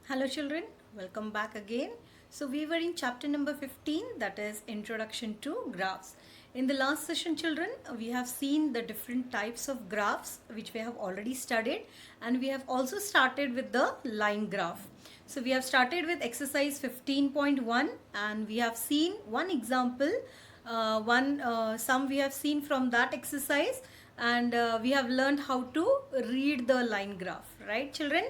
Hello children, welcome back again. So we were in chapter number 15, that is Introduction to Graphs. In the last session children, we have seen the different types of graphs which we have already studied, and we have also started with the line graph. So we have started with exercise 15.1 and we have seen one example, sum we have seen from that exercise, and we have learned how to read the line graph, right children?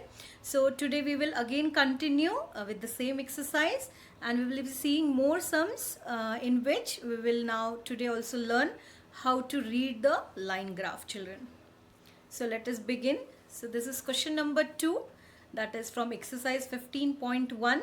So today we will again continue with the same exercise, and we will be seeing more sums in which we will now today also learn how to read the line graph children. So let us begin. So this is question number 2, that is from exercise 15.1.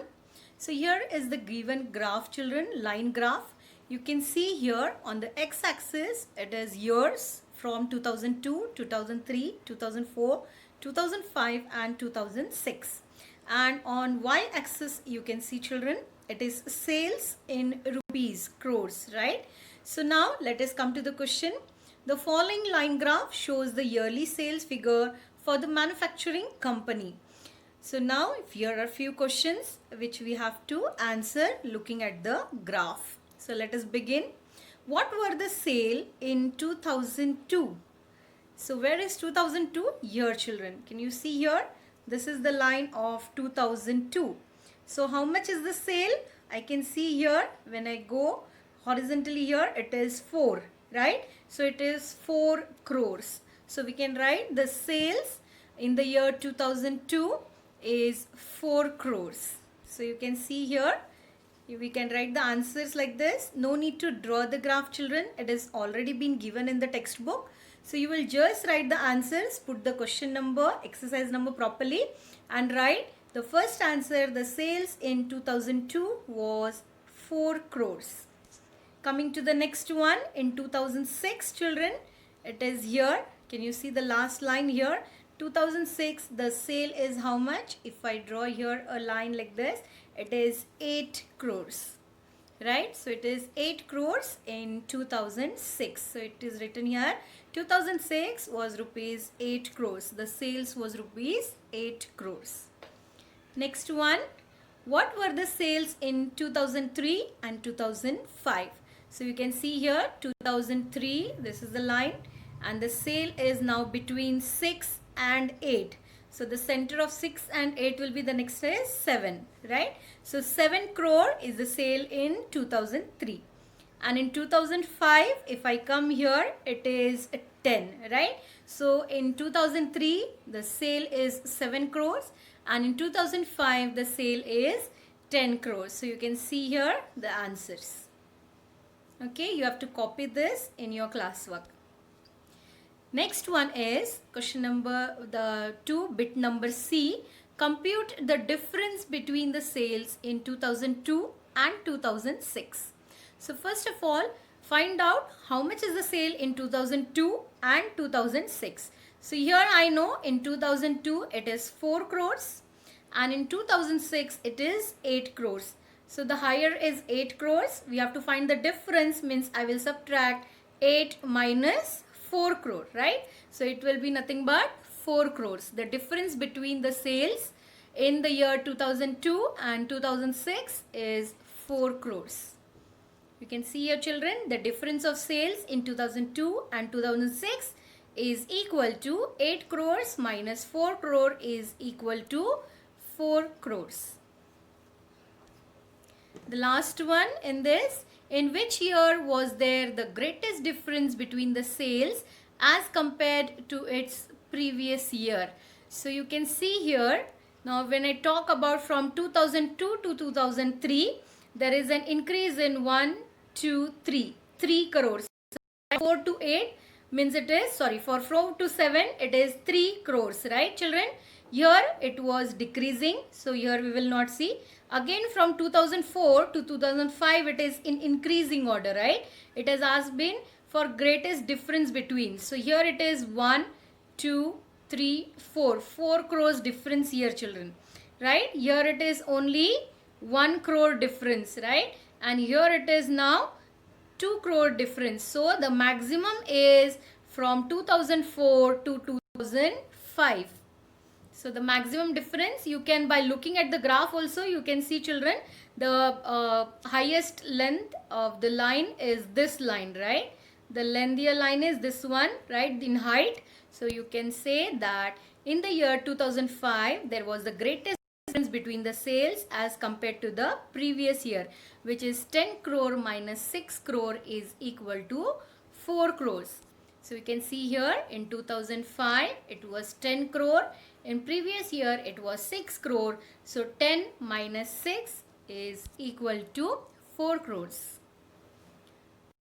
So here is the given graph children, line graph. You can see here on the x-axis it is years from 2002, 2003, 2004, 2005 and 2006. And on y-axis you can see children, it is sales in rupees, crores, right? So now let us come to the question. The following line graph shows the yearly sales figure for the manufacturing company. So now here are a few questions which we have to answer looking at the graph. So let us begin. What were the sale in 2002? So where is 2002? Here children. Can you see here? This is the line of 2002. So how much is the sale? I can see here when I go horizontally here it is 4, right? So it is 4 crores. So we can write the sales in the year 2002 is 4 crores. So you can see here we can write the answers like this. No need to draw the graph children. It is already been given in the textbook. So you will just write the answers, put the question number, exercise number properly and write the first answer. The sales in 2002 was 4 crores. Coming to the next one, in 2006 children, it is here. Can you see the last line here? 2006, the sale is how much? If I draw here a line like this, it is 8 crores. Right? So it is 8 crores in 2006. So it is written here, 2006 was rupees 8 crores. The sales was rupees 8 crores. Next one, what were the sales in 2003 and 2005? So you can see here 2003, this is the line, and the sale is now between 6 and 8. So the center of 6 and 8 will be the next is 7, right? So 7 crore is the sale in 2003. And in 2005, if I come here, it is 10, right? So in 2003, the sale is 7 crores. And in 2005, the sale is 10 crores. So you can see here the answers. Okay, you have to copy this in your classwork. Next one is question number 2, bit number C. Compute the difference between the sales in 2002 and 2006. So first of all, find out how much is the sale in 2002 and 2006. So here I know in 2002 it is 4 crores and in 2006 it is 8 crores. So the higher is 8 crores. We have to find the difference, means I will subtract 8 minus 4 crore, right? So it will be nothing but 4 crores. The difference between the sales in the year 2002 and 2006 is 4 crores. You can see here children, the difference of sales in 2002 and 2006 is equal to 8 crores minus 4 crore is equal to 4 crores. The last one in this, in which year was there the greatest difference between the sales as compared to its previous year? So you can see here, now when I talk about from 2002 to 2003, there is an increase in 1, 2, 3, 3 crores. 4 to 8 means it is, for 4 to 7 it is 3 crores, right children? Here it was decreasing, so here we will not see. Again from 2004 to 2005 it is in increasing order, right? It has asked been for greatest difference between. So here it is 1, 2, 3, 4. 4 crores difference here children, right? Here it is only 1 crore difference, right? And here it is now 2 crore difference. So the maximum is from 2004 to 2005. So the maximum difference you can, by looking at the graph also, you can see children, the highest length of the line is this line, right? The lengthier line is this one, right, in height. So you can say that in the year 2005 there was the greatest difference between the sales as compared to the previous year, which is 10 crore minus 6 crore is equal to 4 crores. So we can see here in 2005 it was 10 crore, in previous year it was 6 crore. So 10 minus 6 is equal to 4 crores.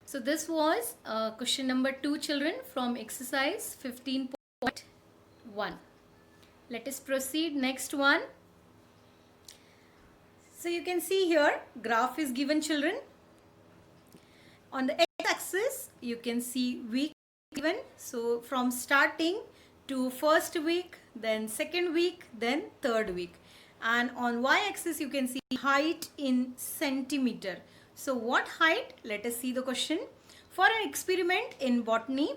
So this was question number 2 children from exercise 15.1. Let us proceed next one. So you can see here graph is given children. On the x-axis you can see week given. So from starting to first week, then second week, then third week. And on y-axis you can see height in centimeter. So what height? Let us see the question. For an experiment in botany,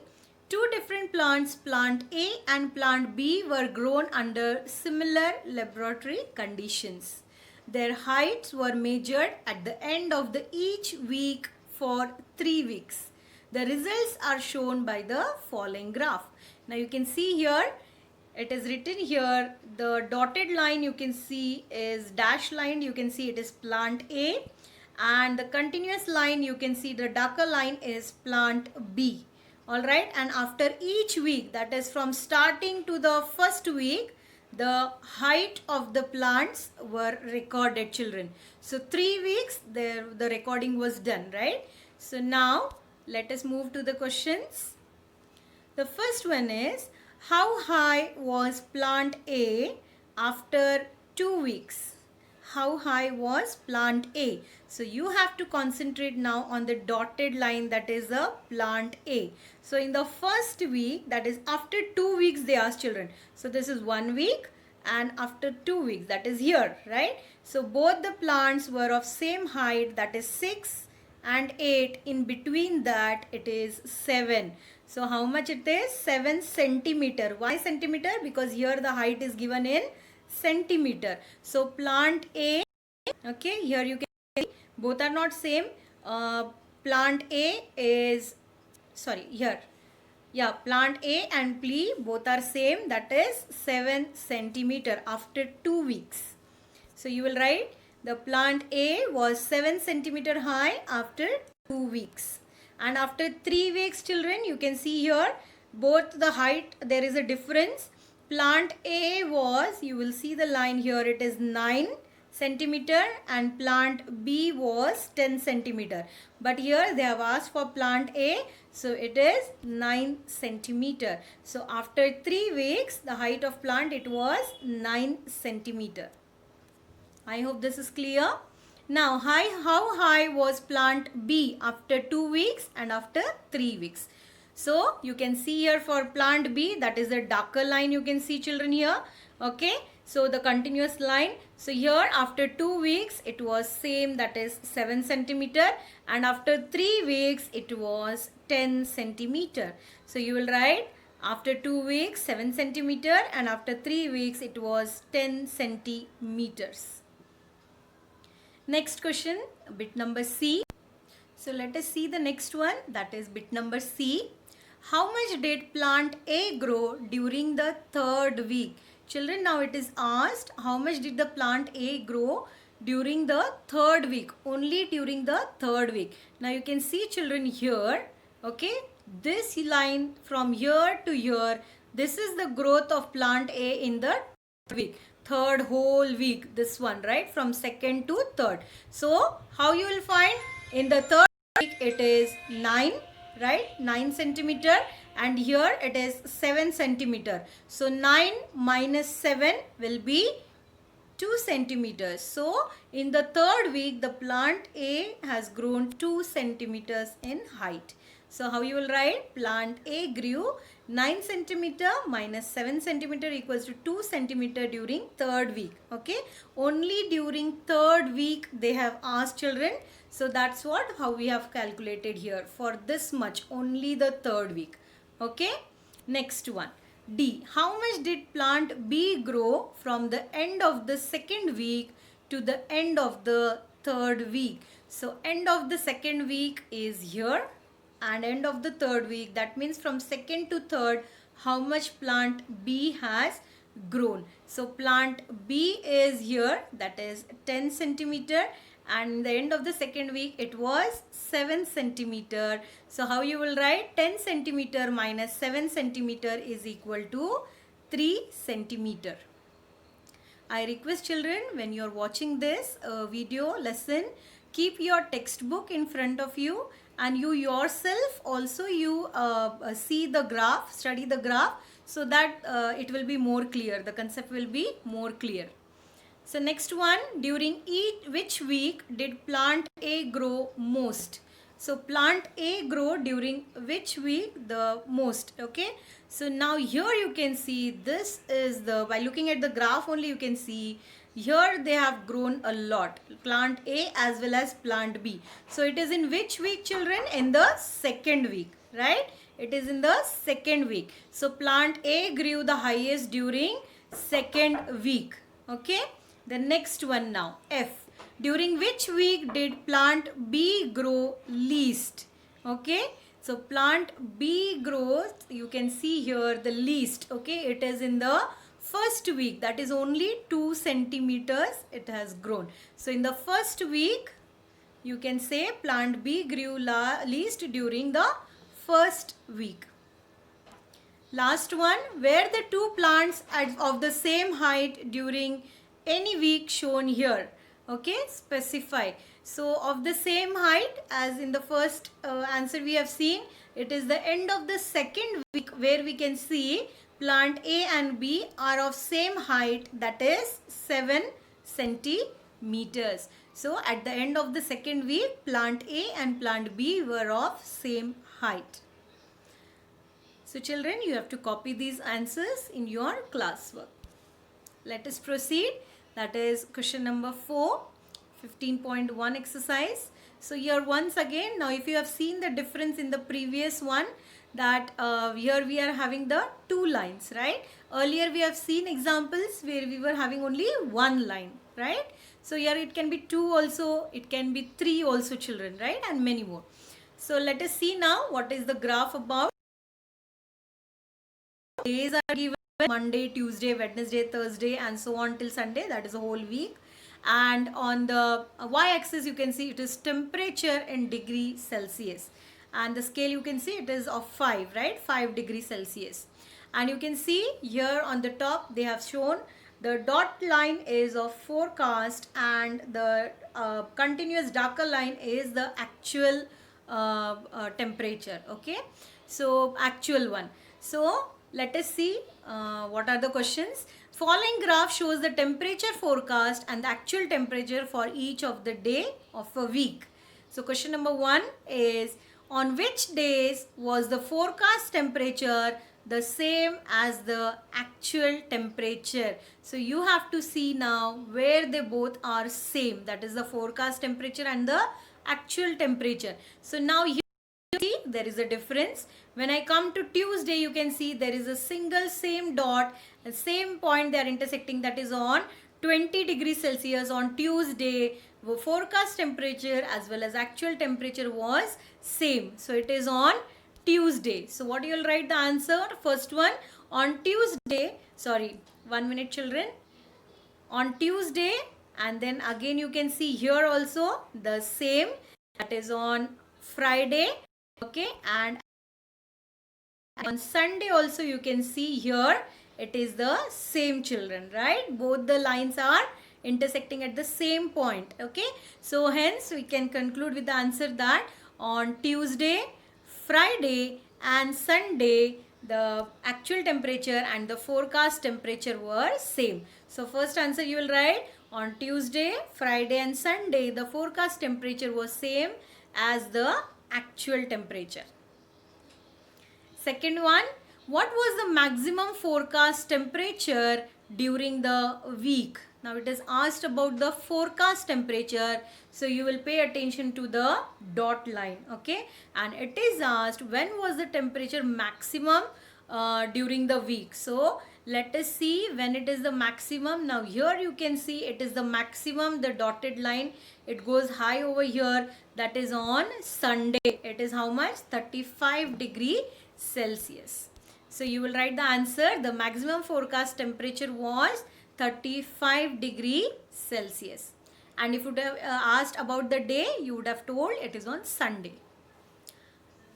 two different plants, plant A and plant B, were grown under similar laboratory conditions. Their heights were measured at the end of each week for 3 weeks. The results are shown by the following graph. Now you can see here, it is written here, the dotted line you can see is dash line, you can see it is plant A, and the continuous line you can see the darker line is plant B. Alright, and after each week, that is from starting to the first week, the height of the plants were recorded children. So 3 weeks the recording was done, right? So now let us move to the questions. The first one is, how high was plant A after 2 weeks? How high was plant A? So you have to concentrate now on the dotted line, that is a plant A. So in the first week, that is after 2 weeks they asked children. So this is 1 week, and after 2 weeks, that is here, right? So both the plants were of same height, that is 6 and 8. In between that it is 7. So how much it is? 7 centimeter. Why centimeter? Because here the height is given in centimeter. So plant A, okay, here you can see both are not same. Plant A is, sorry, here, yeah, plant A and B both are same, that is 7 centimeter after 2 weeks. So you will write the plant A was 7 centimeter high after 2 weeks. And after 3 weeks children, you can see here both the height, there is a difference. Plant A was, you will see the line here, it is 9 centimeter, and plant B was 10 centimeter. But here they have asked for plant A, so it is 9 centimeter. So after 3 weeks, the height of plant, it was 9 centimeter. I hope this is clear. Now, how high was plant B after 2 weeks and after 3 weeks? So, you can see here for plant B, that is a darker line you can see children here. Okay. So, the continuous line. So, here after 2 weeks, it was same, that is 7 centimeter. And after 3 weeks, it was 10 centimeter. So, you will write after 2 weeks, 7 centimeter. And after 3 weeks, it was 10 centimeters. Next question, bit number C. So let us see the next one, that is bit number C. How much did plant A grow during the third week? Children, now it is asked how much did the plant A grow during the third week, only during the third week. Now you can see children here, okay, this line from here to here, this is the growth of plant A in the week. Third whole week, this one, right, from second to third. So how you will find? In the third week it is 9, right, 9 centimeter, and here it is 7 centimeter. So 9 minus 7 will be 2 centimeters. So in the third week the plant A has grown 2 centimeters in height. So how you will write? Plant A grew 9 centimeter minus 7 centimeter equals to 2 centimeter during third week. Okay. Only during third week they have asked children. So that's what, how we have calculated here. For this much, only the third week. Okay. Next one. D. How much did plant B grow from the end of the second week to the end of the third week? So end of the second week is here and end of the third week, that means from second to third, how much plant B has grown. So plant B is here, that is 10 centimeter, and the end of the second week it was 7 centimeter. So how you will write? 10 centimeter minus 7 centimeter is equal to 3 centimeter. I request children, when you are watching this video lesson, keep your textbook in front of you, and you yourself also see the graph, study the graph, so that it will be more clear, the concept will be more clear. So next one, during which week did plant A grow most? So plant A grow during which week the most? Okay. So now here you can see, this is by looking at the graph only you can see here they have grown a lot, plant A as well as plant B. So it is in which week, children? In the second week, right? It is in the second week. So plant A grew the highest during second week. Okay. The next one now, F. During which week did plant B grow least? Okay. So plant B grows, you can see here the least. Okay. It is in the first week, that is only 2 centimeters it has grown. So in the first week, you can say plant B grew least during the first week. Last one, where the two plants of the same height during any week shown here. Okay, specify. So of the same height as in the first answer we have seen, it is the end of the second week where we can see plant A and B are of same height, that is 7 centimeters. So at the end of the second week, plant A and plant B were of same height. So children, you have to copy these answers in your classwork. Let us proceed. That is question number 4, 15.1 exercise. So here once again, now if you have seen the difference in the previous one, that here we are having the 2 lines, right? Earlier we have seen examples where we were having only 1 line, right? So here it can be 2 also, it can be 3 also, children, right? And many more. So let us see now what is the graph about. Days are given: Monday, Tuesday, Wednesday, Thursday, and so on till Sunday, that is a whole week. And on the y-axis you can see it is temperature in degree Celsius, and the scale you can see it is of 5, right? 5 degrees Celsius. And you can see here on the top they have shown the dot line is of forecast, and the continuous darker line is the actual temperature. Okay, so actual one. So let us see what are the questions. Following graph shows the temperature forecast and the actual temperature for each of the day of a week. So question number 1 is, on which days was the forecast temperature the same as the actual temperature? So you have to see now where they both are same, that is the forecast temperature and the actual temperature. So now here see there is a difference. When I come to Tuesday, you can see there is a single same dot and same point they are intersecting, that is on 20 degrees Celsius on Tuesday. Forecast temperature as well as actual temperature was same. So it is on Tuesday. So what you will write the answer? First one, on Tuesday, sorry, 1 minute children, on Tuesday, and then again you can see here also the same, that is on Friday. Okay, and on Sunday also you can see here it is the same, children, right? Both the lines are intersecting at the same point. Okay, so hence we can conclude with the answer that on Tuesday, Friday and Sunday the actual temperature and the forecast temperature were same. So first answer you will write, on Tuesday, Friday and Sunday the forecast temperature was same as the actual temperature. Second one, what was the maximum forecast temperature during the week? Now it is asked about the forecast temperature, so you will pay attention to the dot line. Okay, and it is asked when was the temperature maximum during the week. So let us see when it is the maximum. Now here you can see it is the maximum, the dotted line, it goes high over here, that is on Sunday. It is how much? 35 degree Celsius. So you will write the answer. The maximum forecast temperature was 35 degree Celsius. And if you would have asked about the day, you would have told it is on Sunday.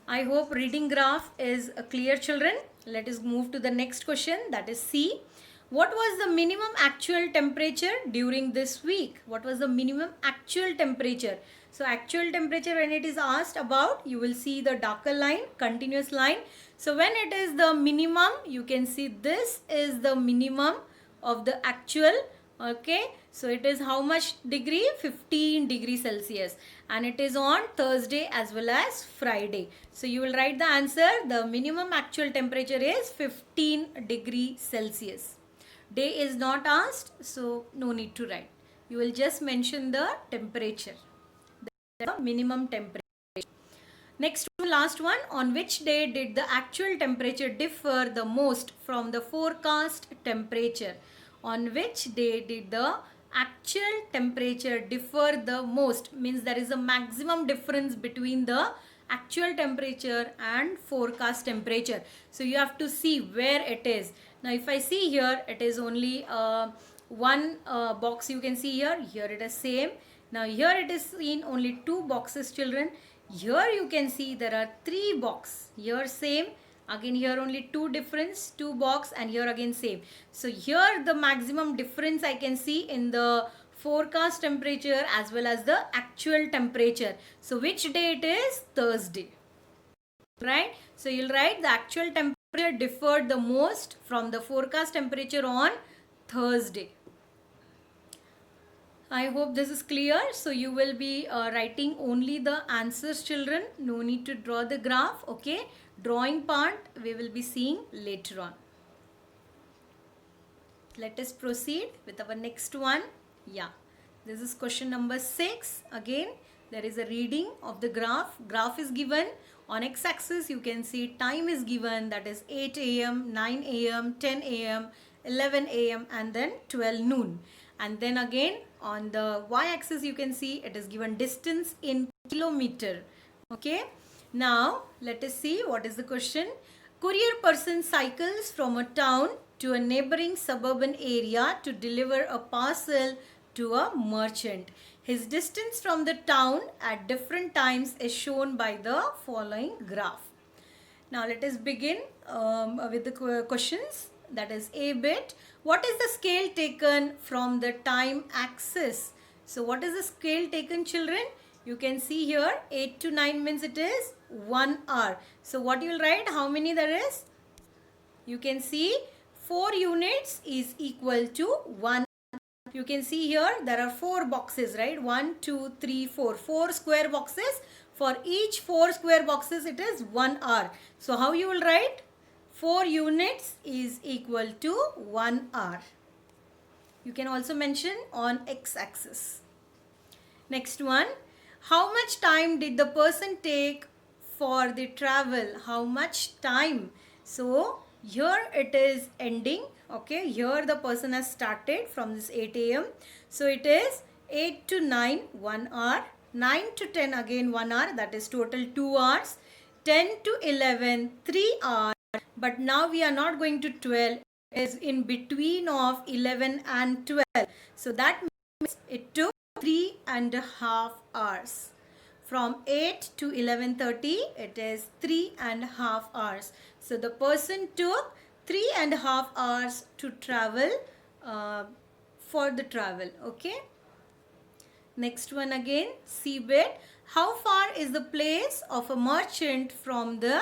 I hope reading graph is clear, children. Let us move to the next question, that is C. What was the minimum actual temperature during this week? What was the minimum actual temperature? So actual temperature, when it is asked about, you will see the darker line, continuous line. So when it is the minimum, you can see this is the minimum of the actual. Okay, so it is how much degree? 15 degrees Celsius, and it is on Thursday as well as Friday. So you will write the answer. The minimum actual temperature is 15 degrees Celsius. Day is not asked, so no need to write. You will just mention the temperature, the minimum temperature. Next one, last one. On which day did the actual temperature differ the most from the forecast temperature? On which day did the actual temperature differ the most? Means there is a maximum difference between the actual temperature and forecast temperature. So you have to see where it is. Now if I see here, it is only one box you can see here. Here it is same. Now here it is in only two boxes, children. Here you can see there are three boxes. Here same. Again here only two difference, two box, and here again same. So here the maximum difference I can see in the forecast temperature as well as the actual temperature. So which day it is? Thursday. Right? So you'll write the actual temperature differed the most from the forecast temperature on Thursday. I hope this is clear. So you will be writing only the answers, children. No need to draw the graph. Okay. Drawing part we will be seeing later on. Let us proceed with our next one. Yeah. This is question number 6. Again, there is a reading of the graph. Graph is given. On x-axis you can see time is given, that is 8 a.m., 9 a.m., 10 a.m., 11 a.m. and then 12 noon. And then again on the y-axis you can see it is given distance in kilometer. Okay. Now let us see what is the question. Courier person cycles from a town to a neighboring suburban area to deliver a parcel to a merchant. His distance from the town at different times is shown by the following graph. Now let us begin with the questions. That is A bit. What is the scale taken from the time axis? So what is the scale taken, children? You can see here 8 to 9 means it is 1 hour. So what you will write? How many there is? You can see 4 units is equal to 1. You can see here there are 4 boxes, right? 1, 2, 3, 4. 4 square boxes. For each 4 square boxes it is 1 hour. So how you will write? 4 units is equal to 1 hour. You can also mention on x-axis. Next one. How much time did the person take for the travel? How much time? So here it is ending. Okay, here the person has started from this 8 a.m. So it is 8 to 9, 1 hour. 9 to 10 again 1 hour, that is total 2 hours. 10 to 11, 3 hours. But now we are not going to 12. It is in between of 11 and 12. So that means it took 3.5 hours. From 8 to 11:30, it is 3.5 hours. So the person took 3.5 hours to travel for the travel. Okay. Next one again, C bit. How far is the place of a merchant from the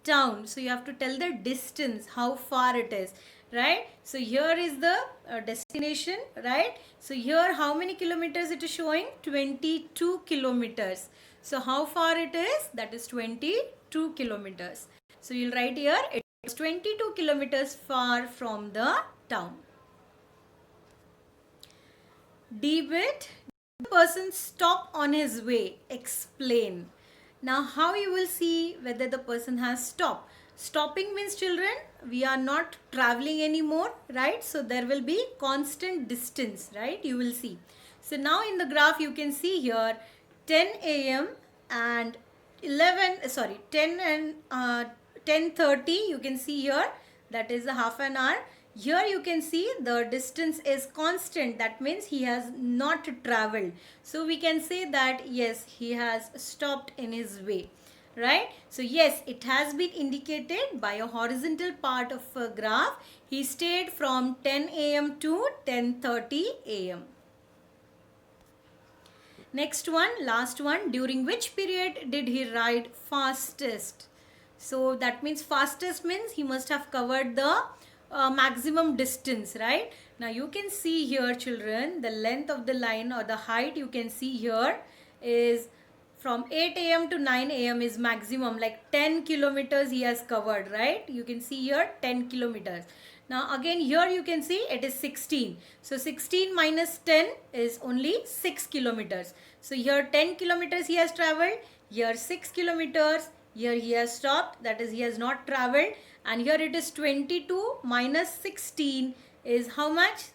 town? So you have to tell the distance, how far it is, right? So here is the destination, right? So here how many kilometers it is showing? 22 kilometers. So how far it is? That is 22 kilometers. So you'll write here it is 22 kilometers far from the town. D bit. The person stop on his way. Explain. Now how you will see whether the person has stopped. Stopping means, children, we are not traveling anymore, right? So there will be constant distance, right? You will see. So now in the graph you can see here 10 a.m. and 10 and 10:30 you can see here, that is a half an hour. Here you can see the distance is constant, that means he has not traveled. So we can say that yes, he has stopped in his way, right? So yes, it has been indicated by a horizontal part of a graph. He stayed from 10 a.m. to 10:30 a.m. Next one, last one, during which period did he ride fastest? So that means fastest means he must have covered the maximum distance, right? Now you can see here, children, the length of the line or the height you can see here is from 8 a.m. to 9 a.m. is maximum, like 10 kilometers he has covered, right? You can see here 10 kilometers. Now again here you can see it is 16. So 16 minus 10 is only 6 kilometers. So here 10 kilometers he has traveled, here 6 kilometers, here he has stopped, that is he has not traveled, and here it is 22 minus 16 is how much?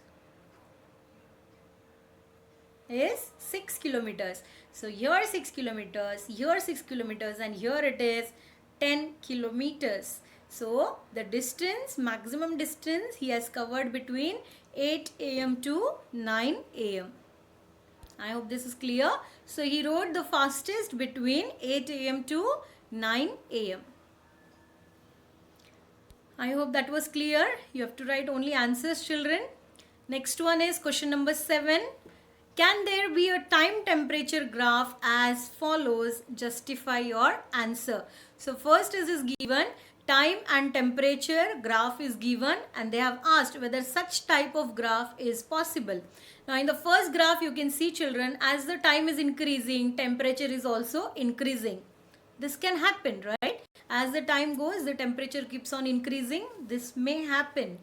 Is 6 kilometers. So here 6 kilometers, here 6 kilometers, and here it is 10 kilometers. So the distance, maximum distance he has covered between 8 a.m. to 9 a.m. I hope this is clear. So he rode the fastest between 8 a.m. to 9 a.m. I hope that was clear. You have to write only answers, children. Next one is question number 7. Can there be a time temperature graph as follows? Justify your answer. So first is given, time and temperature graph is given, and they have asked whether such type of graph is possible. Now in the first graph you can see, children, as the time is increasing, temperature is also increasing. This can happen, right? As the time goes, the temperature keeps on increasing. This may happen,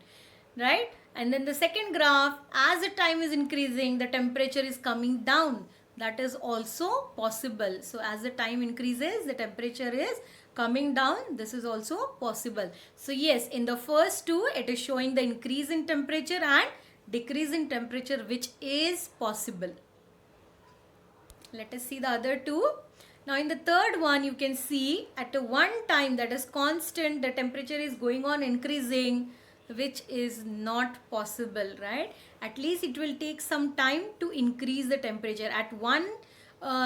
right? And then the second graph, as the time is increasing, the temperature is coming down. That is also possible. So as the time increases, the temperature is coming down. This is also possible. So yes, in the first two, it is showing the increase in temperature and decrease in temperature, which is possible. Let us see the other two. Now in the third one, you can see at a one time, that is constant, the temperature is going on increasing, which is not possible, right? At least it will take some time to increase the temperature. At one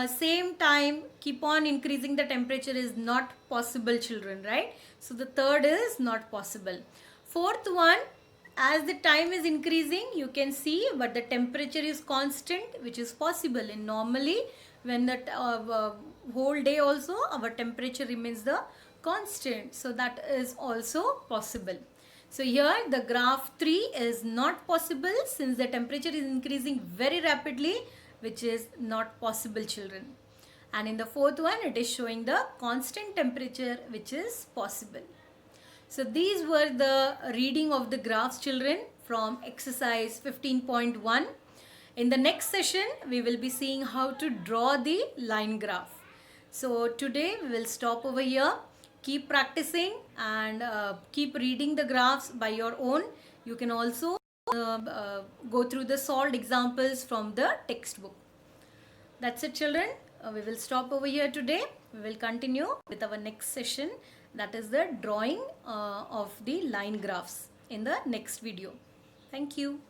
same time, keep on increasing the temperature is not possible, children, right? So the third is not possible. Fourth one, as the time is increasing, you can see, but the temperature is constant, which is possible. And normally, when the whole day also, our temperature remains the constant. So that is also possible. So here the graph 3 is not possible since the temperature is increasing very rapidly, which is not possible, children. And in the fourth one, it is showing the constant temperature, which is possible. So these were the reading of the graphs, children, from exercise 15.1. In the next session, we will be seeing how to draw the line graph. So today we will stop over here. Keep practicing and keep reading the graphs by your own. You can also go through the solved examples from the textbook. That's it, children. We will stop over here today. We will continue with our next session, that is the drawing of the line graphs, in the next video. Thank you.